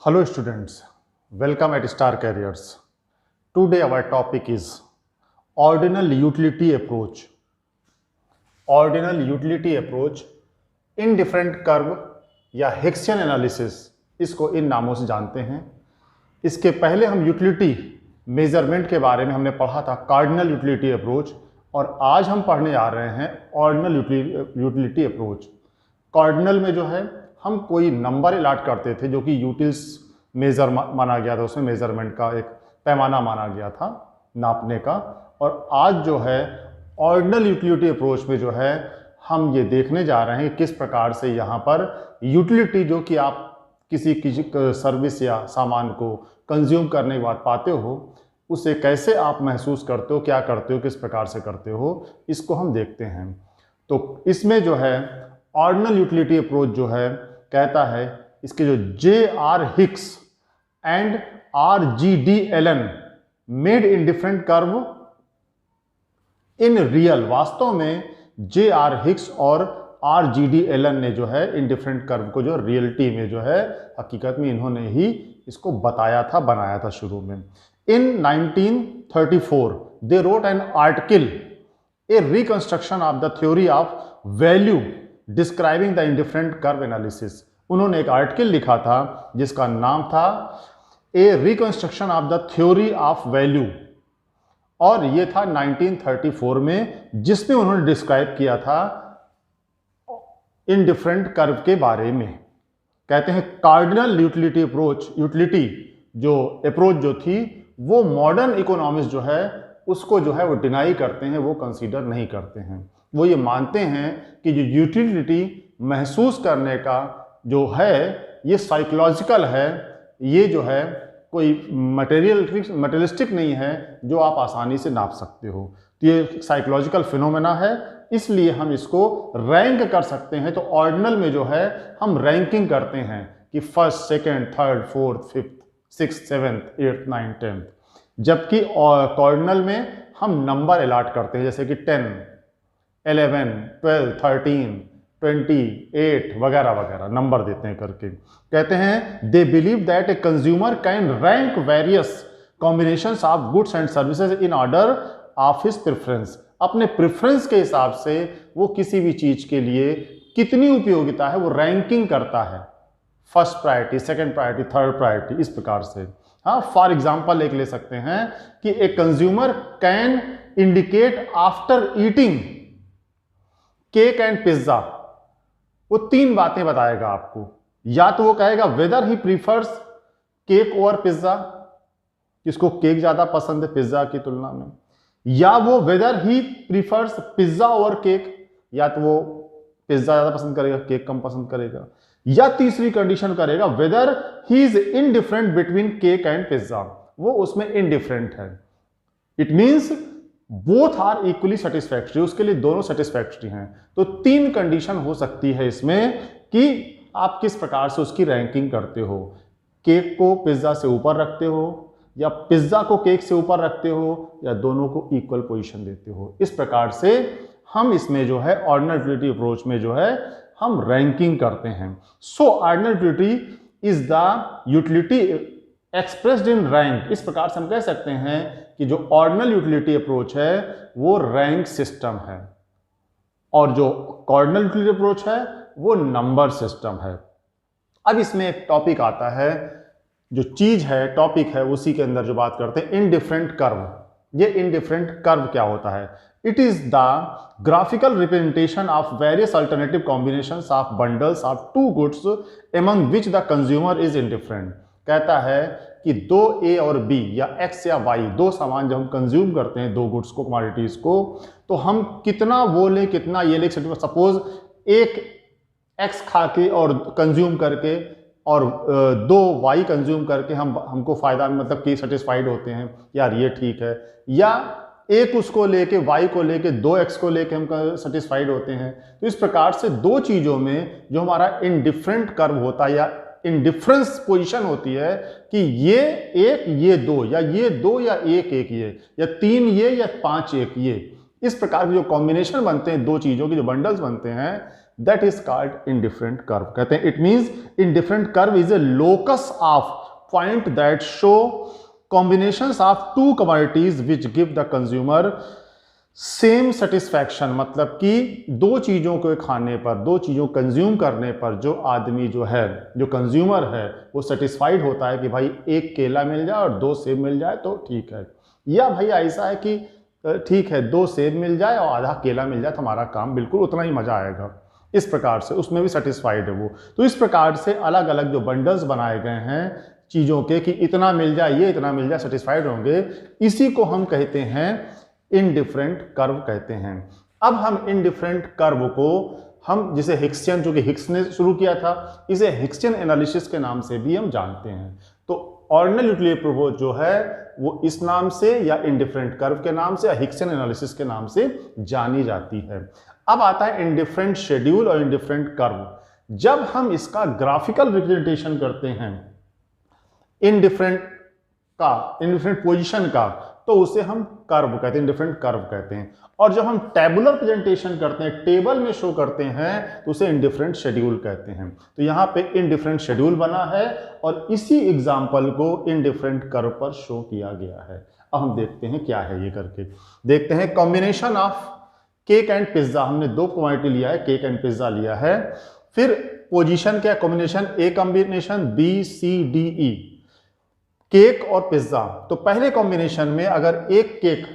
Hello students, welcome at Star Careers. Today our topic is ordinal utility approach. Ordinal utility approach, indifferent curve या Hicksian analysis, इसको इन नामों से जानते हैं। इसके पहले हम यूटिलिटी मेजरमेंट के बारे में हमने पढ़ा था, कार्डिनल यूटिलिटी अप्रोच, और आज हम पढ़ने जा रहे हैं ऑर्डिनल यूटिलिटी अप्रोच। कार्डिनल में जो है हम कोई नंबर अलाट करते थे जो कि यूटिल्स मेजर माना गया था, उसमें मेजरमेंट का एक पैमाना माना गया था नापने का। और आज जो है ऑर्डिनल यूटिलिटी अप्रोच में जो है हम ये देखने जा रहे हैं किस प्रकार से यहाँ पर यूटिलिटी जो कि आप किसी सर्विस या सामान को कंज्यूम करने के बाद पाते हो, उसे कैसे आप महसूस करते हो, क्या करते हो, किस प्रकार से करते हो, इसको हम देखते हैं। तो इसमें जो है ऑर्डिनल यूटिलिटी अप्रोच जो है कहता है, इसके जो J.R. Hicks and R.G.D. Allen made indifferent curve in real, वास्तव में J.R. हिक्स और R.G.D. एलन ने जो है इंडिफरेंट कर्व को जो रियलिटी में जो है हकीकत में इन्होंने ही इसको बताया था, बनाया था शुरू में। In 1934 they wrote an article, a reconstruction of the theory of value describing the indifferent curve analysis. उन्होंने एक आर्टिकल लिखा था जिसका नाम था a reconstruction of the theory of value, और ये था 1934 में, जिसमें उन्होंने डिस्क्राइब किया था इंडिफरेंट कर्व के बारे में। कहते हैं कार्डिनल यूटिलिटी अप्रोच, यूटिलिटी जो अप्रोच जो थी वो मॉडर्न इकोनॉमिस्ट जो है उसको जो है वो डिनाई करते हैं, वो कंसीडर नहीं करते हैं। वो ये मानते हैं कि जो यूटिलिटी महसूस करने का जो है ये साइकोलॉजिकल है, ये जो है कोई मटेरियलिस्टिक नहीं है जो आप आसानी से नाप सकते हो। तो ये साइकोलॉजिकल फिनोमेना है, इसलिए हम इसको रैंक कर सकते हैं। तो ऑर्डिनल में जो है हम रैंकिंग करते हैं कि first, second, third, fourth, fifth, sixth, seventh, eighth, ninth, tenth. जबकि कार्डिनल में हम नंबर अलाट करते हैं, जैसे कि 10, 11, 12, 13, 28 वगैरह वगैरह नंबर देते हैं करके। कहते हैं they believe that a consumer can rank various combinations of goods and services in order of his preference. अपने प्रेफरेंस के हिसाब से वो किसी भी चीज के लिए कितनी उपयोगिता है वो रैंकिंग करता है, first priority, second priority, third priority, इस प्रकार से। हाँ, फॉर एग्जाम्पल एक ले सकते हैं कि a consumer can indicate after eating cake and pizza, वो 3 बातें बताएगा आपको। या तो वो कहेगा वेदर ही प्रीफर्स केक ओवर पिज्जा, किसको केक ज्यादा पसंद है पिज्जा की तुलना में, या वो वेदर ही प्रीफर्स पिज्जा ओवर केक, या तो वो पिज्जा ज्यादा पसंद करेगा, केक कम पसंद करेगा, या तीसरी कंडीशन करेगा whether he is indifferent between cake and pizza, वो उसमें इनडिफरेंट है। It means both are equally satisfactory, उसके लिए दोनों सेटिस्फैक्टरी हैं। तो 3 कंडीशन हो सकती है इसमें कि आप किस प्रकार से उसकी रैंकिंग करते हो। केक को पिज्जा से ऊपर रखते हो, या पिज्जा को केक से ऊपर रखते हो, या दोनों को इक्वल पोजीशन देते हो। इस प्रकार से हम इसमें जो है ऑर्डिनल यूटिलिटी अप्रोच में जो है हम रैंकिंग करते हैं। So ordinal utility is the utility expressed in rank. इस प्रकार से हम कह सकते हैं कि जो ऑर्डिनल यूटिलिटी अप्रोच है वो रैंक सिस्टम है, और जो कार्डिनल यूटिलिटी अप्रोच है वो नंबर सिस्टम है। अब इसमें एक टॉपिक आता है, जो चीज है, टॉपिक है, उसी के अंदर जो बात करते हैं इनडिफरेंट कर्व। ये इनडिफरेंट कर्व क्या होता है? It is the graphical representation of various alternative combinations of bundles of 2 goods among which the consumer is indifferent. कहता है कि 2 A और B या X या Y 2 सामान जब हम कंज्यूम करते हैं, 2 गुड्स को, कमोडिटीज को, तो हम कितना वो लें, कितना ये लें। सपोज एक X खा के और कंज्यूम करके और 2 Y कंज्यूम करके हमको फायदा, मतलब कि सेटिस्फाइड होते हैं, यार ये ठीक है, या एक उसको लेके, Y को लेके, 2X को लेके हम सेटिस्फाइड होते हैं। तो इस प्रकार से 2 चीजों में जो हमारा इनडिफरेंट कर्व होता है या इंडिफरेंस पोजीशन होती है कि ये 1 ये 2, या ये 2 या 1 1 ये, या 3 ये या 5 1 ये, इस प्रकार के जो कॉम्बिनेशन बनते हैं 2 चीजों के, जो बंडल्स बनते हैं, that is called indifferent curve. कहते हैं it means indifferent curve is a locus of point that show combinations of to commodities which give the consumer same satisfaction. मतलब कि दो चीजों को खाने पर, दो चीजों कंज्यूम करने पर जो आदमी जो है, जो कंज्यूमर है, वो सेटिस्फाइड होता है कि भाई एक केला मिल जाए और दो सेब मिल जाए तो ठीक है, या भाई ऐसा है कि ठीक है दो सेब मिल जाए और आधा केला मिल जाए तो हमारा काम बिल्कुल उतना ही मजा आएगा। इस प्रकार से उसमें भी सेटिस्फाइड है वो। तो इस प्रकार से अलग अलग जो बंडल्स बनाए गए हैं चीजों के कि इतना मिल जाए, ये इतना मिल जाए, सेटिस्फाइड होंगे, इसी को हम कहते हैं इनडिफरेंट कर्व कहते हैं। अब हम इनडिफरेंट कर्व को हम जिसे हिक्सियन, जो कि हिक्स ने शुरू किया था, इसे हिक्सियन एनालिसिस के नाम से भी हम जानते हैं। तो ऑर्डिनल यूटिलिटी प्रोपोज जो है वो इस नाम से या इनडिफरेंट कर्व के नाम से या हिक्सियन एनालिसिस के नाम से जानी जाती है। अब आता है इनडिफरेंट शेड्यूल और इनडिफरेंट कर्व। जब हम इसका ग्राफिकल रिप्रेजेंटेशन करते हैं इनडिफरेंट पोजीशन का, तो उसे हम कर्व कहते हैं, इंडिफरेंट कर्व कहते हैं। और जब हम टेबुलर प्रेजेंटेशन करते हैं, टेबल में शो करते हैं, तो उसे इंडिफरेंट शेड्यूल कहते हैं। तो यहां पे इंडिफरेंट शेड्यूल बना है और इसी एग्जांपल को इंडिफरेंट कर्व पर शो किया गया है। अब हम देखते हैं क्या है ये करके। देखते हैं combination of cake and pizza. हमने दो क्वांटिटी लिया है, केक एंड पिज्जा लिया है। फिर पोजीशन क्या, combination A combination B C D E, cake और पिज्जा। तो पहले कॉम्बिनेशन में अगर एक केक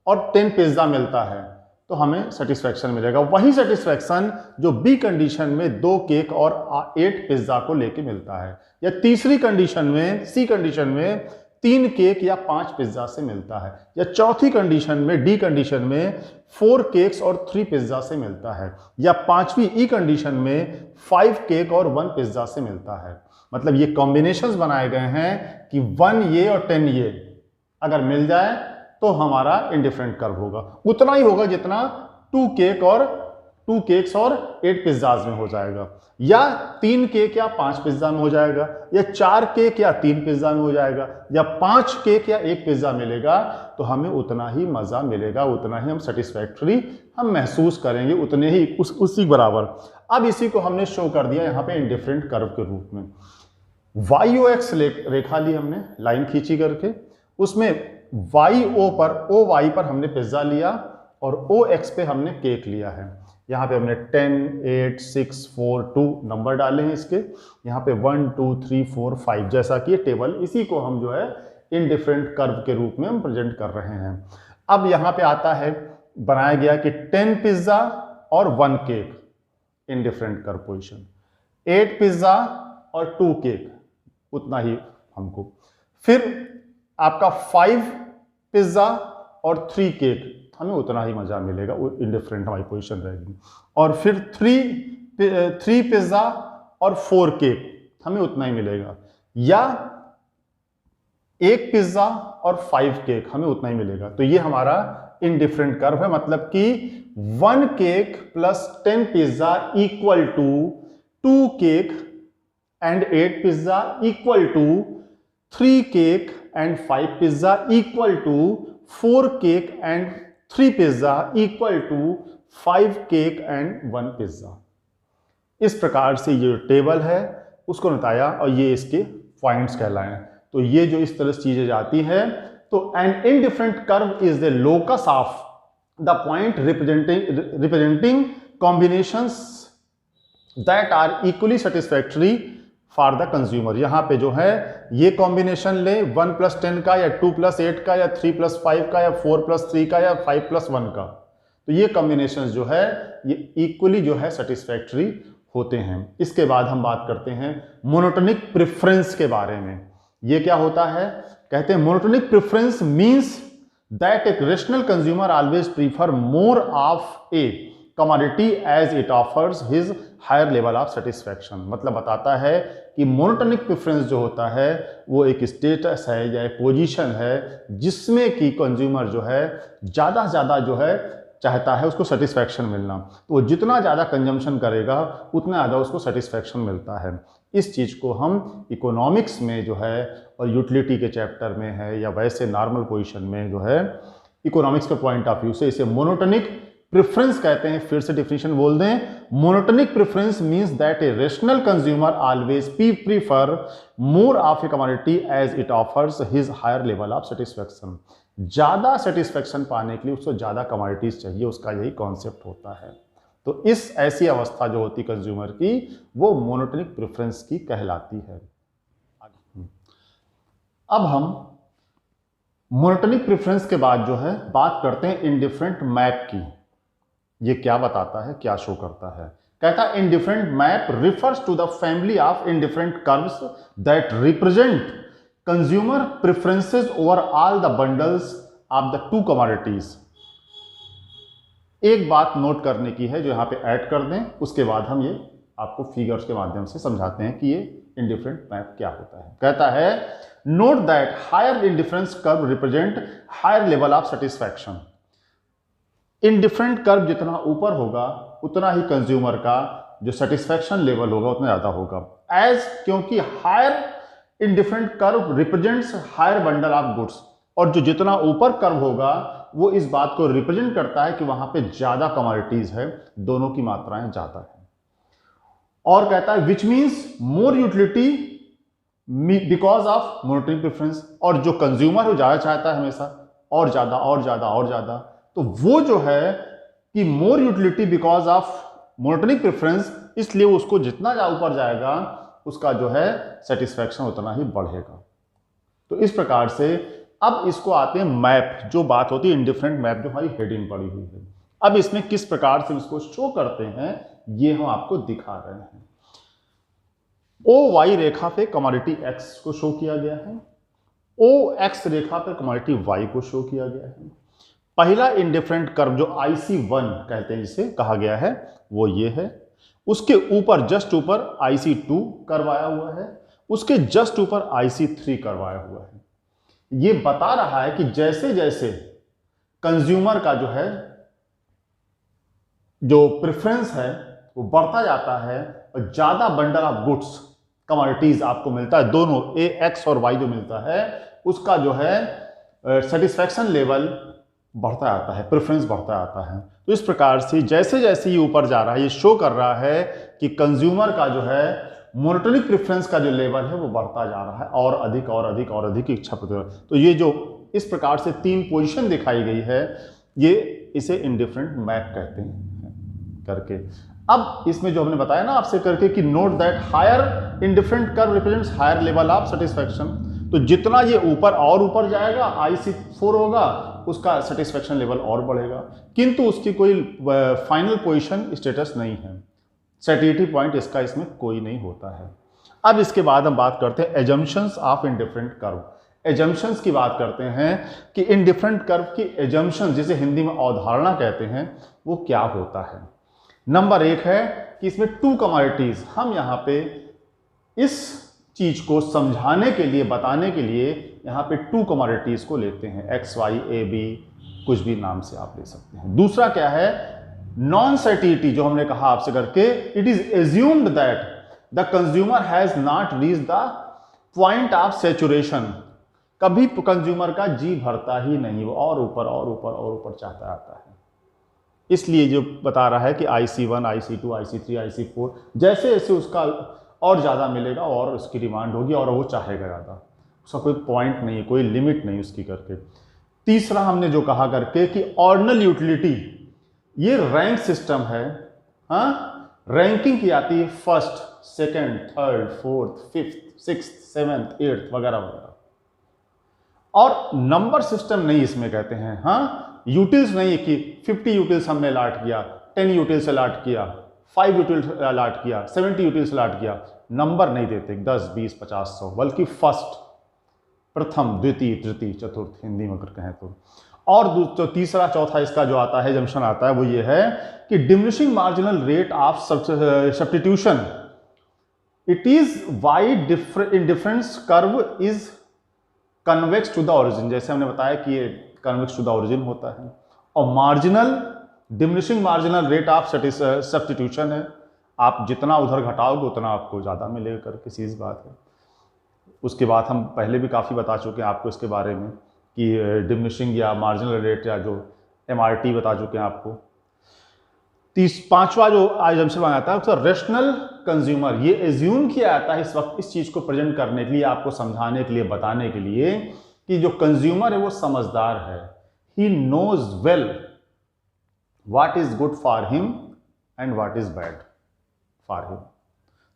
और 10 पिज्जा मिलता है तो हमें सेटिस्फैक्शन मिलेगा। वही सेटिस्फैक्शन जो बी कंडीशन में 2 केक और 8 पिज्जा को लेके मिलता है, या तीसरी कंडीशन में, सी कंडीशन में 3 केक या 5 पिज्जा से मिलता है, या चौथी कंडीशन में, डी कंडीशन में 4 केक्स और 3 पिज्जा से मिलता है, या पांचवी ई कंडीशन में 5 केक और 1 पिज्जा से मिलता है। मतलब ये कॉम्बिनेशंस बनाए गए हैं कि 1 ये और 10 ये अगर मिल जाए तो हमारा इंडिफरेंट कर्व होगा। उतना ही होगा जितना 2 केक्स और 8 पिज्जाज में हो जाएगा, या 3 केक या 5 पिज्जा में हो जाएगा, या 4 केक या 3 पिज्जा में हो जाएगा, या 5 केक या 1 पिज्जा मिलेगा, तो हमें उतना ही मजा मिलेगा, उतना ही हम सेटिस्फैक्टरी हम महसूस करेंगे, उतने ही उसी बराबर। अब इसी को हमने शो कर दिया यहाँ पे इंडिफरेंट कर्व के रूप में। YOX रेखा ली हमने, लाइन खींची करके, उसमें YO पर, OY पर हमने पिज्जा लिया और OX पे हमने केक लिया है। यहाँ पे हमने 10, 8, 6, 4, 2 नंबर डाले हैं इसके। यहाँ पे 1, 2, 3, 4, 5 जैसा कि ये टेबल, इसी को हम जो है इनडिफरेंट कर्व के रूप में हम प्रेजेंट कर रहे हैं। अब यहाँ पे आता है, बनाया गया कि 10 पिज्जा और 1 cake, indifferent curve position, 8 pizza और 2 केक, उतना ही हमको। फिर आपका 5 पिज्जा और 3 केक, हमें उतना ही मजा मिलेगा, इंडिफरेंट हमारी पोजीशन रहेगी। और फिर 3 पिज्जा और 4 केक, हमें उतना ही मिलेगा, या 1 पिज्जा और 5 केक, हमें उतना ही मिलेगा। तो ये हमारा इनडिफरेंट कर्व है। मतलब कि 1 cake plus 10 pizza equal to 2 cake and 8 pizza equal to 3 cake and 5 pizza equal to 4 cake and 3 pizza equal to 5 cake and 1 pizza. इस प्रकार से ये टेबल है उसको बताया और ये इसके पॉइंट्स कहलाए। तो ये जो इस तरह से चीजें जाती है, तो an indifferent curve is the locus of the point representing combinations that are equally satisfactory for the consumer. यहां पे जो है ये कॉम्बिनेशन ले 1 + 10 का, या 2 + 8 का, या 3 + 5 का, या 4 + 3 का, या 5 + 1 का, तो ये कॉम्बिनेशन जो है ये इक्वली जो है सेटिस्फैक्टरी होते हैं। इसके बाद हम बात करते हैं मोनोटोनिक प्रेफरेंस के बारे में। ये क्या होता है? कहते हैं monotonic preference means that a rational consumer always prefer more of a commodity as it offers his higher level of satisfaction. मतलब बताता है कि मोनोटोनिक प्रेफरेंस जो होता है वो एक स्टेटस है या एक पोजीशन है जिसमें कि कंज्यूमर जो है ज़्यादा से ज़्यादा जो है चाहता है उसको सेटिस्फैक्शन मिलना, तो वो जितना ज़्यादा कंजम्पशन करेगा उतना ज़्यादा उसको सेटिस्फैक्शन मिलता है। इस चीज़ को हम इकोनॉमिक्स में जो है और यूटिलिटी के चैप्टर में है या वैसे नॉर्मल पोजीशन में जो है इकोनॉमिक्स के पॉइंट ऑफ व्यू से इसे मोनोटोनिक प्रेफरेंस कहते हैं, फिर से डिफिनेशन बोल दें, monotonic preference means that a rational consumer always prefer more of a commodity as it offers his higher level of satisfaction. ज्यादा सेटिस्फैक्शन पाने के लिए उसको ज्यादा कमोडिटीज चाहिए, उसका यही कॉन्सेप्ट होता है। तो इस ऐसी अवस्था जो होती कंज्यूमर की, वो मोनोटोनिक प्रेफरेंस की कहलाती है। अब हम मोनोटोनिक प्रेफरेंस के बाद जो है बात करते हैं इंडिफरेंट मैप की। ये क्या बताता है, क्या शो करता है? कहता है indifferent map refers to the family of indifferent curves that represent consumer preferences over all the bundles of the two commodities. एक बात नोट करने की है जो यहां पे ऐड कर दें, उसके बाद हम ये आपको फिगर्स के माध्यम से समझाते हैं कि ये इंडिफरेंट मैप क्या होता है। कहता है note that higher indifference curve represent higher level of satisfaction. Indifferent curve जितना ऊपर होगा उतना ही कंज्यूमर का जो सेटिस्फैक्शन लेवल होगा उतना ज्यादा होगा। एज क्योंकि higher indifferent curve represents higher bundle of goods, और जो जितना ऊपर कर्व होगा वो इस बात को रिप्रेजेंट करता है कि वहां पे ज्यादा कमोडिटीज है, दोनों की मात्राएं ज्यादा है। और कहता है which means more utility because of monotonic preference, और जो कंज्यूमर वो ज्यादा चाहता है हमेशा, और ज्यादा और ज्यादा और ज्यादा, तो वो जो है कि more utility because of monotonic preference, इसलिए उसको जितना ऊपर जाएगा उसका जो है सेटिस्फैक्शन उतना ही बढ़ेगा। तो इस प्रकार से अब इसको आते हैं मैप, जो बात होती है इंडिफरेंट मैप जो हमारी हेडिंग पड़ी हुई है। अब इसमें किस प्रकार से इसको शो करते हैं ये हम आपको दिखा रहे हैं। ओ वाई रेखा पे कमोडिटी एक्स को शो किया गया है, ओ एक्स रेखा पर कमोडिटी वाई को शो किया गया है। पहला इंडिफरेंट कर्व जो IC1 कहते हैं जिसे कहा गया है वो ये है, उसके ऊपर जस्ट ऊपर IC2 कर्व आया हुआ है, उसके जस्ट ऊपर IC3 कर्व आया हुआ है। ये बता रहा है कि जैसे जैसे कंज्यूमर का जो है जो प्रेफरेंस है वो बढ़ता जाता है और ज्यादा बंडल ऑफ गुड्स कमोडिटीज आपको मिलता है, दोनों ए एक्स और वाई जो मिलता है उसका जो है सेटिस्फैक्शन लेवल बढ़ता आता है, प्रेफरेंस बढ़ता आता है। तो इस प्रकार से जैसे जैसे ये ऊपर जा रहा है ये शो कर रहा है कि कंज्यूमर का जो है मोनोटोनिक प्रेफरेंस का जो लेवल है वो बढ़ता जा रहा है, और अधिक और अधिक और अधिक इच्छा प्रति। तो ये जो इस प्रकार से तीन पोजीशन दिखाई गई है ये इसे इंडिफरेंट मैप कहते हैं करके। अब इसमें जो हमने बताया ना आपसे करके कि note that higher indifferent curve represents higher level of satisfaction, तो जितना ये ऊपर और ऊपर जाएगा IC4 होगा उसका सेटिस्फैक्शन लेवल और बढ़ेगा, किंतु उसकी कोई फाइनल पोजीशन स्टेटस नहीं है, सैटिस्फैक्टरी पॉइंट इसका इसमें कोई नहीं होता है। अब इसके बाद हम बात करते हैं assumptions of indifferent curve. Assumptions की बात करते हैं कि इंडिफरेंट कर्व की एजम्पशन जिसे हिंदी में अवधारणा कहते हैं वो क्या होता है। नंबर एक है कि इसमें टू कमोडिटीज, हम यहाँ पे इस चीज को समझाने के लिए बताने के लिए यहाँ पे टू कमोडिटीज को लेते हैं, एक्स वाई ए बी, कुछ भी नाम से आप ले सकते हैं। दूसरा क्या है नॉन सर्टिनिटी, जो हमने कहा आपसे करके it is assumed that the consumer has not reach the point of saturation. कभी कंज्यूमर का जी भरता ही नहीं, वो और ऊपर और ऊपर और ऊपर चाहता आता है। इसलिए जो बता रहा है कि IC1 IC2 IC3 IC4 जैसे जैसे उसका और ज़्यादा मिलेगा और उसकी डिमांड होगी और वो चाहेगा ज़्यादा, उसका कोई पॉइंट नहीं है, कोई लिमिट नहीं उसकी करके। तीसरा हमने जो कहा करके कि ऑर्डिनल यूटिलिटी, ये रैंक सिस्टम है, हाँ रैंकिंग की आती है first second third fourth fifth sixth seventh eighth वगैरह वगैरह, और नंबर सिस्टम नहीं इसमें कहते हैं। हाँ यूटिल्स नहीं है कि 50 यूटिल्स हमने अलाट किया, 10 यूटिल्स अलाट किया, 5 यूटिल्स अलाट किया, 70 यूटिल्स अलाट किया, नंबर नहीं देते 10 20 50 100, बल्कि फर्स्ट प्रथम द्वितीय तृतीय चतुर्थ हिंदी में अगर कहें तो। और जो तीसरा चौथा इसका जो आता है जंक्शन आता है वो ये है कि diminishing marginal rate of substitution, it is why indifference curve is convex to the origin, जैसे हमने बताया कि ये कन्वेक्स टू द ओरिजिन होता है, और marginal diminishing marginal rate of substitution है, आप जितना उधर घटाओगे उतना आपको ज़्यादा मिलेगा करके सीधी बात है। उसके बाद हम पहले भी काफ़ी बता चुके हैं आपको इसके बारे में कि डिमिनिशिंग या मार्जिनल रेट या जो MRT बता चुके हैं आपको। पांचवा जो आज हमसे मांगा था उसका रेशनल कंज्यूमर, ये एज्यूम किया जाता है इस वक्त इस चीज को प्रेजेंट करने के लिए, आपको समझाने के लिए, बताने के लिए कि जो कंज्यूमर है वो समझदार है, he knows well what is good for him and what is bad for him.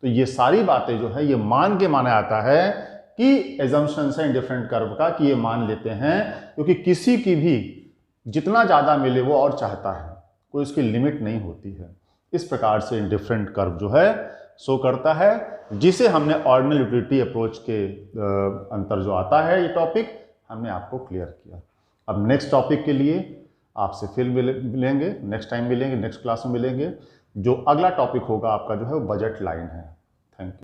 तो ये सारी बातें जो है ये मान के माना जाता है कि एजम्पशन है इंडिफरेंट कर्व का, कि ये मान लेते हैं क्योंकि किसी की भी जितना ज्यादा मिले वो और चाहता है, कोई उसकी लिमिट नहीं होती है। इस प्रकार से इंडिफरेंट कर्व जो है शो करता है, जिसे हमने ऑर्डिनल यूटिलिटी अप्रोच के अंतर जो आता है, ये टॉपिक हमने आपको क्लियर किया। अब नेक्स्ट टॉपिक के लिए आपसे फिर मिलेंगे, नेक्स्ट टाइम मिलेंगे, नेक्स्ट क्लास में मिलेंगे। जो अगला टॉपिक होगा आपका जो है वो बजट लाइन है।